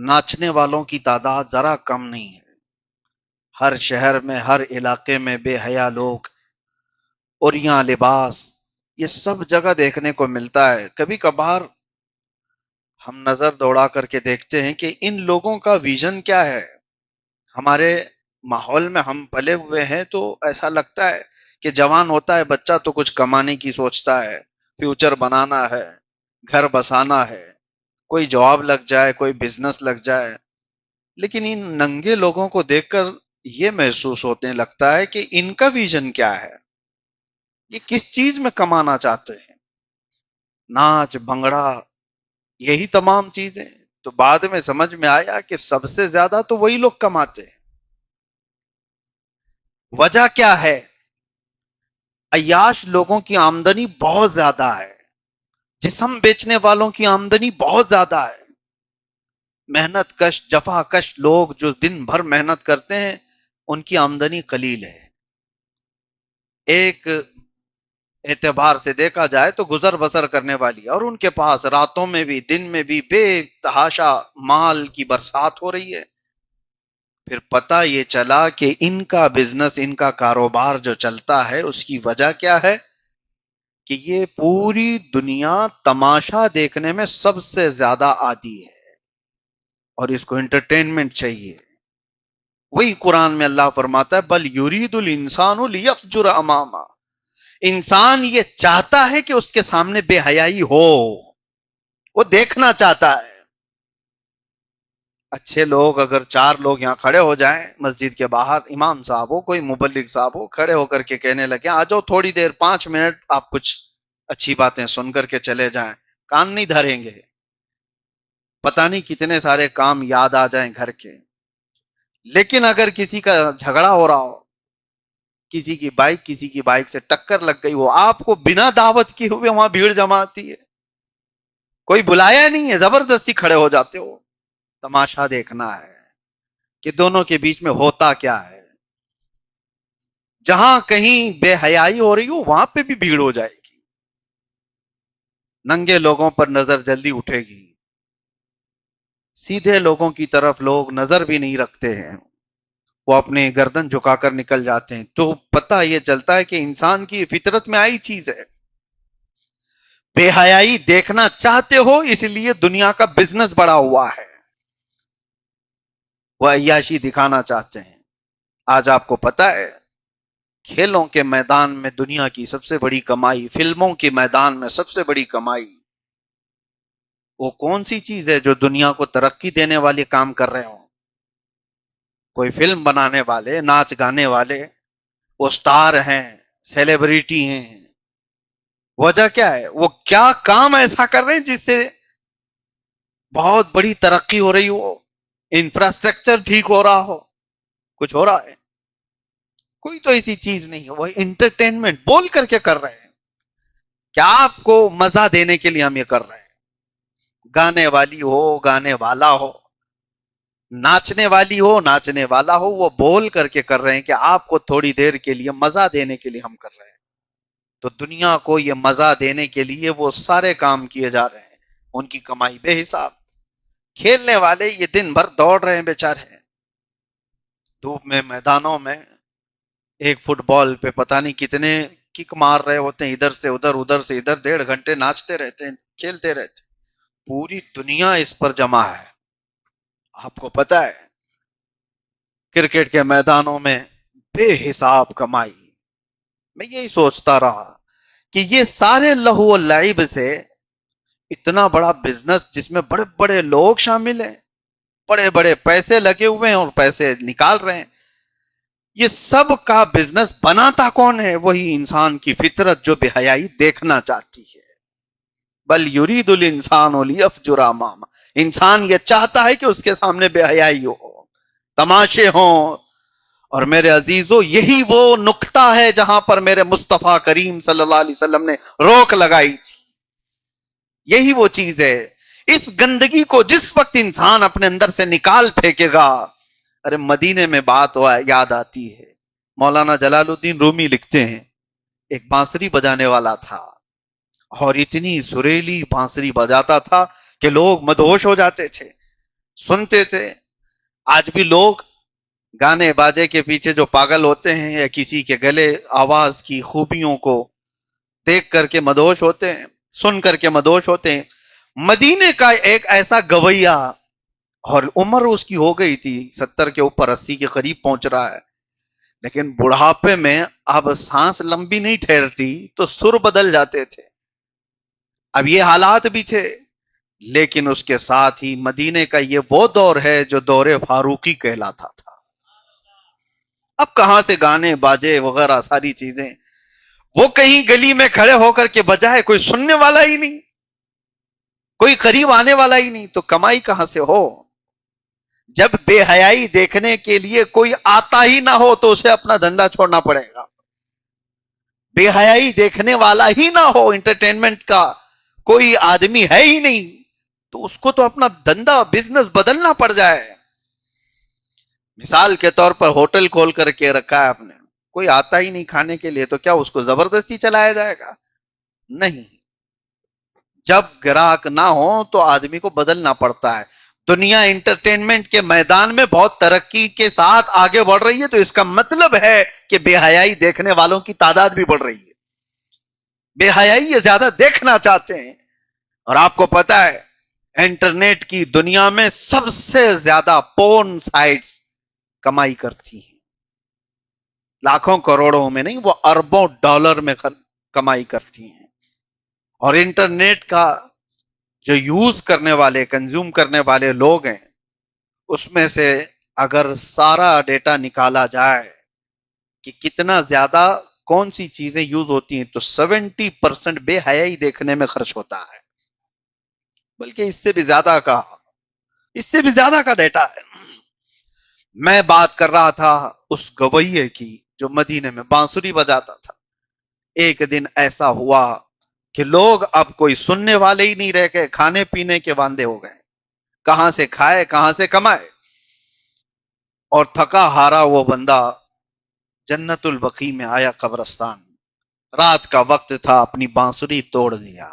ناچنے والوں کی تعداد ذرا کم نہیں ہے۔ ہر شہر میں، ہر علاقے میں بے حیا لوگ اور یہاں لباس، یہ سب جگہ دیکھنے کو ملتا ہے۔ کبھی کبھار ہم نظر دوڑا کر کے دیکھتے ہیں کہ ان لوگوں کا ویژن کیا ہے۔ ہمارے ماحول میں ہم پلے ہوئے ہیں تو ایسا لگتا ہے کہ جوان ہوتا ہے بچہ تو کچھ کمانے کی سوچتا ہے، فیوچر بنانا ہے، گھر بسانا ہے، کوئی جاب لگ جائے، کوئی بزنس لگ جائے۔ لیکن ان ننگے لوگوں کو دیکھ کر یہ محسوس ہونے لگتا ہے کہ ان کا ویژن کیا ہے، یہ کس چیز میں کمانا چاہتے ہیں۔ ناچ بھنگڑا، یہی تمام چیزیں۔ تو بعد میں سمجھ میں آیا کہ سب سے زیادہ تو وہی لوگ کماتے ہیں۔ وجہ کیا ہے؟ عیاش لوگوں کی آمدنی بہت زیادہ ہے، جسم بیچنے والوں کی آمدنی بہت زیادہ ہے۔ محنت کش، جفا کش لوگ جو دن بھر محنت کرتے ہیں ان کی آمدنی قلیل ہے۔ ایک اعتبار سے دیکھا جائے تو گزر بسر کرنے والی، اور ان کے پاس راتوں میں بھی دن میں بھی بے تحاشا مال کی برسات ہو رہی ہے۔ پھر پتہ یہ چلا کہ ان کا بزنس، ان کا کاروبار جو چلتا ہے اس کی وجہ کیا ہے کہ یہ پوری دنیا تماشا دیکھنے میں سب سے زیادہ عادی ہے اور اس کو انٹرٹینمنٹ چاہیے۔ وہی قرآن میں اللہ فرماتا ہے بل یرید الانسان لیفجر اماما، انسان یہ چاہتا ہے کہ اس کے سامنے بے حیائی ہو، وہ دیکھنا چاہتا ہے۔ اچھے لوگ اگر 4 لوگ یہاں کھڑے ہو جائیں مسجد کے باہر، امام صاحب ہو، کوئی مبلغ صاحب ہو، کھڑے ہو کر کے کہنے لگے آ جاؤ تھوڑی دیر 5 منٹ آپ کچھ اچھی باتیں سن کر کے چلے جائیں، کان نہیں دھریں گے۔ پتہ نہیں کتنے سارے کام یاد آ جائیں گھر کے۔ لیکن اگر کسی کا جھگڑا ہو رہا ہو، کسی کی بائک سے ٹکر لگ گئی، وہ آپ کو بنا دعوت کی ہوئے وہاں بھیڑ جمع آتی ہے، کوئی بلایا نہیں ہے، زبردستی کھڑے ہو جاتے ہو۔ تماشا دیکھنا ہے کہ دونوں کے بیچ میں ہوتا کیا ہے۔ جہاں کہیں بے حیائی ہو رہی ہو وہاں پہ بھی بھیڑ ہو جائے گی، ننگے لوگوں پر نظر جلدی اٹھے گی، سیدھے لوگوں کی طرف لوگ نظر بھی نہیں رکھتے ہیں، وہ اپنے گردن جھکا کر نکل جاتے ہیں۔ تو پتہ یہ چلتا ہے کہ انسان کی فطرت میں آئی چیز ہے۔ بے حیائی دیکھنا چاہتے ہو اس لیے دنیا کا بزنس بڑا ہوا ہے، وہ عیاشی دکھانا چاہتے ہیں۔ آج آپ کو پتہ ہے کھیلوں کے میدان میں دنیا کی سب سے بڑی کمائی، فلموں کے میدان میں سب سے بڑی کمائی، وہ کون سی چیز ہے جو دنیا کو ترقی دینے والے کام کر رہے ہوں؟ کوئی فلم بنانے والے، ناچ گانے والے، وہ سٹار ہیں، سیلیبریٹی ہیں۔ وجہ کیا ہے؟ وہ کیا کام ایسا کر رہے ہیں جس سے بہت بڑی ترقی ہو رہی ہو، انفراسٹرکچر ٹھیک ہو رہا ہو، کچھ ہو رہا ہے؟ کوئی تو ایسی چیز نہیں ہے، وہ انٹرٹینمنٹ بول کر کے کر رہے ہیں۔ کیا آپ کو مزہ دینے کے لیے ہم یہ کر رہے ہیں؟ گانے والی ہو، گانے والا ہو، ناچنے والی ہو، ناچنے والا ہو، وہ بول کر کے کر رہے ہیں کہ آپ کو تھوڑی دیر کے لیے مزہ دینے کے لیے ہم کر رہے ہیں۔ تو دنیا کو یہ مزہ دینے کے لیے وہ سارے کام کیے جا رہے ہیں، ان کی کمائی بے حساب۔ کھیلنے والے یہ دن بھر دوڑ رہے ہیں بیچارے، دھوپ میں، میدانوں میں، ایک فٹ بال پہ پتہ نہیں کتنے کک مار رہے ہوتے ہیں، ادھر سے ادھر، ادھر سے ادھر، 1.5 گھنٹے ناچتے رہتے ہیں، کھیلتے رہتے ہیں۔ پوری دنیا اس پر جمع ہے۔ آپ کو پتہ ہے کرکٹ کے میدانوں میں بے حساب کمائی۔ میں یہی سوچتا رہا کہ یہ سارے لہو و لعب سے اتنا بڑا بزنس جس میں بڑے بڑے لوگ شامل ہیں، بڑے بڑے پیسے لگے ہوئے ہیں اور پیسے نکال رہے ہیں، یہ سب کا بزنس بناتا کون ہے؟ وہی انسان کی فطرت جو بے حیائی دیکھنا چاہتی ہے۔ بل یرید الانسان لیفجر اماما، انسان یہ چاہتا ہے کہ اس کے سامنے بے حیائی ہو، تماشے ہوں۔ اور میرے عزیزو یہی وہ نقطہ ہے جہاں پر میرے مصطفیٰ کریم صلی اللہ علیہ وسلم نے روک لگائی تھی۔ یہی وہ چیز ہے، اس گندگی کو جس وقت انسان اپنے اندر سے نکال پھینکے گا۔ ارے مدینے میں بات یاد آتی ہے، مولانا جلال الدین رومی لکھتے ہیں ایک بانسری بجانے والا تھا اور اتنی سریلی بانسری بجاتا تھا کہ لوگ مدہوش ہو جاتے تھے۔ سنتے تھے. آج بھی لوگ گانے باجے کے پیچھے جو پاگل ہوتے ہیں یا کسی کے گلے آواز کی خوبیوں کو دیکھ کر کے مدہوش ہوتے ہیں, سن کر کے مدہوش ہوتے ہیں. مدینے کا ایک ایسا گویا, اور عمر اس کی ہو گئی تھی 70 کے اوپر, 80 کے قریب پہنچ رہا ہے, لیکن بڑھاپے میں اب سانس لمبی نہیں ٹھہرتی تو سر بدل جاتے تھے. اب یہ حالات بھی تھے, لیکن اس کے ساتھ ہی مدینے کا یہ وہ دور ہے جو دور فاروقی کہلاتا تھا. اب کہاں سے گانے باجے وغیرہ ساری چیزیں, وہ کہیں گلی میں کھڑے ہو کر کے بجائے کوئی سننے والا ہی نہیں, کوئی قریب آنے والا ہی نہیں, تو کمائی کہاں سے ہو؟ جب بے حیائی دیکھنے کے لیے کوئی آتا ہی نہ ہو تو اسے اپنا دھندا چھوڑنا پڑے گا. بے حیائی دیکھنے والا ہی نہ ہو, انٹرٹینمنٹ کا کوئی آدمی ہے ہی نہیں, تو اس کو تو اپنا دھندا بزنس بدلنا پڑ جائے. مثال کے طور پر ہوٹل کھول کر کے رکھا ہے آپ نے, کوئی آتا ہی نہیں کھانے کے لیے, تو کیا اس کو زبردستی چلایا جائے گا؟ نہیں. جب گراہک نہ ہو تو آدمی کو بدلنا پڑتا ہے. دنیا انٹرٹینمنٹ کے میدان میں بہت ترقی کے ساتھ آگے بڑھ رہی ہے, تو اس کا مطلب ہے کہ بے حیائی دیکھنے والوں کی تعداد بھی بڑھ رہی ہے. بے حیائی یہ زیادہ دیکھنا چاہتے ہیں. اور آپ کو پتا ہے انٹرنیٹ کی دنیا میں سب سے زیادہ پورن سائٹس کمائی کرتی ہیں. لاکھوں کروڑوں میں نہیں, وہ اربوں ڈالر میں کمائی کرتی ہیں. اور انٹرنیٹ کا جو یوز کرنے والے, کنزیوم کرنے والے لوگ ہیں, اس میں سے اگر سارا ڈیٹا نکالا جائے کہ کتنا زیادہ کون سی چیزیں یوز ہوتی ہیں, تو 70% بے حیائی دیکھنے میں خرچ ہوتا ہے. بلکہ اس سے بھی زیادہ کا ڈیٹا ہے. میں بات کر رہا تھا اس گویے کی جو مدینے میں بانسری بجاتا تھا. ایک دن ایسا ہوا کہ لوگ اب کوئی سننے والے ہی نہیں رہ گئے, کھانے پینے کے واندے ہو گئے. کہاں سے کھائے, کہاں سے کمائے. اور تھکا ہارا وہ بندہ جنت البقیع میں آیا قبرستان. رات کا وقت تھا, اپنی بانسری توڑ دیا.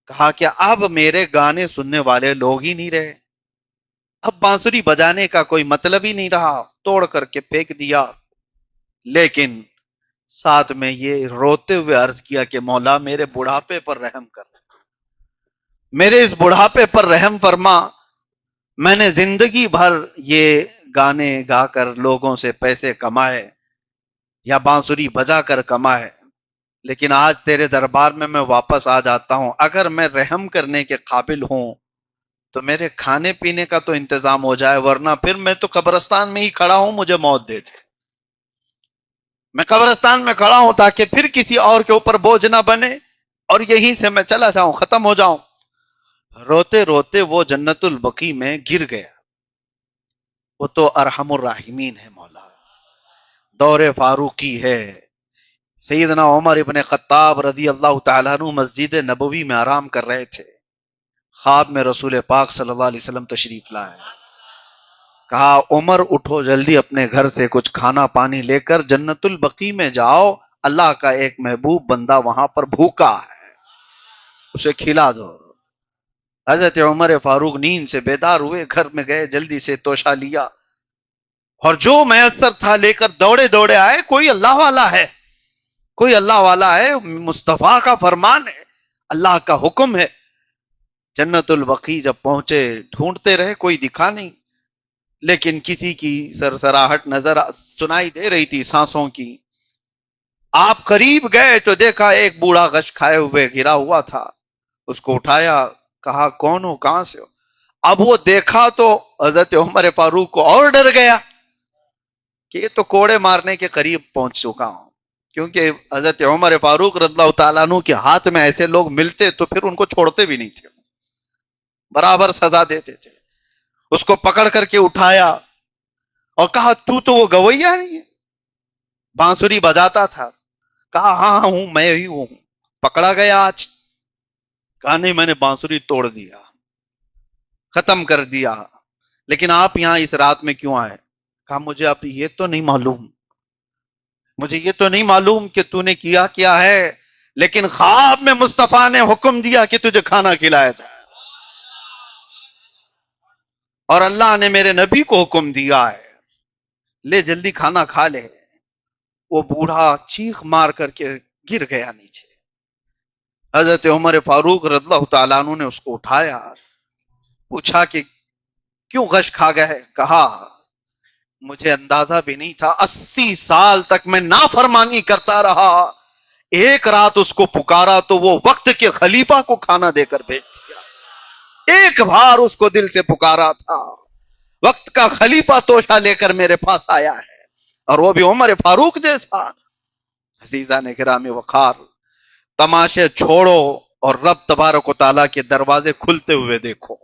کہا کہ اب میرے گانے سننے والے لوگ ہی نہیں رہے, اب بانسری بجانے کا کوئی مطلب ہی نہیں رہا, توڑ کر کے پھینک دیا. لیکن ساتھ میں یہ روتے ہوئے عرض کیا کہ مولا میرے بڑھاپے پر رحم کر, میرے اس بڑھاپے پر رحم فرما. میں نے زندگی بھر یہ گانے گا کر لوگوں سے پیسے کمائے یا بانسری بجا کر کمائے, لیکن آج تیرے دربار میں واپس آ جاتا ہوں. اگر میں رحم کرنے کے قابل ہوں تو میرے کھانے پینے کا تو انتظام ہو جائے, ورنہ پھر میں تو قبرستان میں ہی کھڑا ہوں, مجھے موت دے دے. میں قبرستان میں کھڑا ہوں تاکہ پھر کسی اور کے اوپر بوجھ نہ بنے, اور یہیں سے میں چلا جاؤں, ختم ہو جاؤں. روتے روتے وہ جنت البقیع میں گر گیا. وہ تو ارحم الراحمین ہے مولا, دور فاروقی ہے. سیدنا عمر ابن خطاب رضی اللہ تعالیٰ عنہ مسجد نبوی میں آرام کر رہے تھے. خواب میں رسول پاک صلی اللہ علیہ وسلم تشریف لائے. کہا عمر اٹھو, جلدی اپنے گھر سے کچھ کھانا پانی لے کر جنت البقیع میں جاؤ, اللہ کا ایک محبوب بندہ وہاں پر بھوکا ہے, اسے کھلا دو. حضرت عمر فاروق نیند سے بیدار ہوئے, گھر میں گئے, جلدی سے توشہ لیا, اور جو میسر تھا لے کر دوڑے دوڑے آئے. کوئی اللہ والا ہے, کوئی اللہ والا ہے, مصطفیٰ کا فرمان ہے, اللہ کا حکم ہے. جنت البقیع جب پہنچے ڈھونڈتے رہے, کوئی دکھا نہیں, لیکن کسی کی سرسراہٹ نظر سنائی دے رہی تھی, سانسوں کی. آپ قریب گئے تو دیکھا ایک بوڑھا غش کھائے ہوئے گرا ہوا تھا. اس کو اٹھایا, کہا کون ہو, کہاں سے ہو. اب وہ دیکھا تو حضرت عمر فاروق کو اور ڈر گیا کہ یہ تو کوڑے مارنے کے قریب پہنچ چکا ہوں, کیونکہ حضرت عمر فاروق رضی اللہ تعالیٰ عنہ کے ہاتھ میں ایسے لوگ ملتے تو پھر ان کو چھوڑتے بھی نہیں تھے, برابر سزا دیتے تھے. اس کو پکڑ کر کے اٹھایا اور کہا تو وہ گویا نہیں ہے, بانسری بجاتا تھا. کہا ہاں ہوں, میں ہی ہوں. پکڑا گیا آج. کہا نہیں, میں نے بانسری توڑ دیا, ختم کر دیا. لیکن آپ یہاں اس رات میں کیوں آئے؟ کہا مجھے اب یہ تو نہیں معلوم, مجھے یہ تو نہیں معلوم کہ تو نے کیا ہے, لیکن خواب میں مصطفیٰ نے حکم دیا کہ تجھے کھانا کھلایا جائے. اور اللہ نے میرے نبی کو حکم دیا ہے لے جلدی کھانا کھا لے. وہ بوڑھا چیخ مار کر کے گر گیا نیچے. حضرت عمر فاروق رضی اللہ تعالیٰ عنہ نے اس کو اٹھایا, پوچھا کہ کیوں غش کھا گئے؟ کہا مجھے اندازہ بھی نہیں تھا, 80 سال تک میں نافرمانی کرتا رہا, ایک رات اس کو پکارا تو وہ وقت کے خلیفہ کو کھانا دے کر بھیج دیا. ایک بار اس کو دل سے پکارا تھا, وقت کا خلیفہ توشہ لے کر میرے پاس آیا ہے, اور وہ بھی عمر فاروق جیسا. عزیزان گرامی وقار, تماشے چھوڑو اور رب تبارک و تعالیٰ کے دروازے کھلتے ہوئے دیکھو.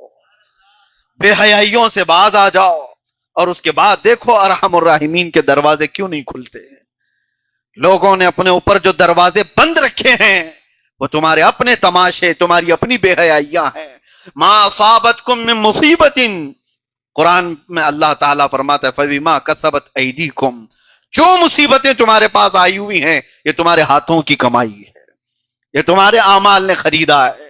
بے حیائیوں سے باز آ جاؤ, اور اس کے بعد دیکھو ارحم الراحمین کے دروازے کیوں نہیں کھلتے. لوگوں نے اپنے اوپر جو دروازے بند رکھے ہیں وہ تمہارے اپنے تماشے, تمہاری اپنی بے حیائیاں ہیں. ما اصابتکم من مصیبت, قرآن میں اللہ تعالیٰ فرماتا ہے فبما کسبت ایدیکم, جو مصیبتیں تمہارے پاس آئی ہوئی ہیں یہ تمہارے ہاتھوں کی کمائی ہے, یہ تمہارے اعمال نے خریدا ہے.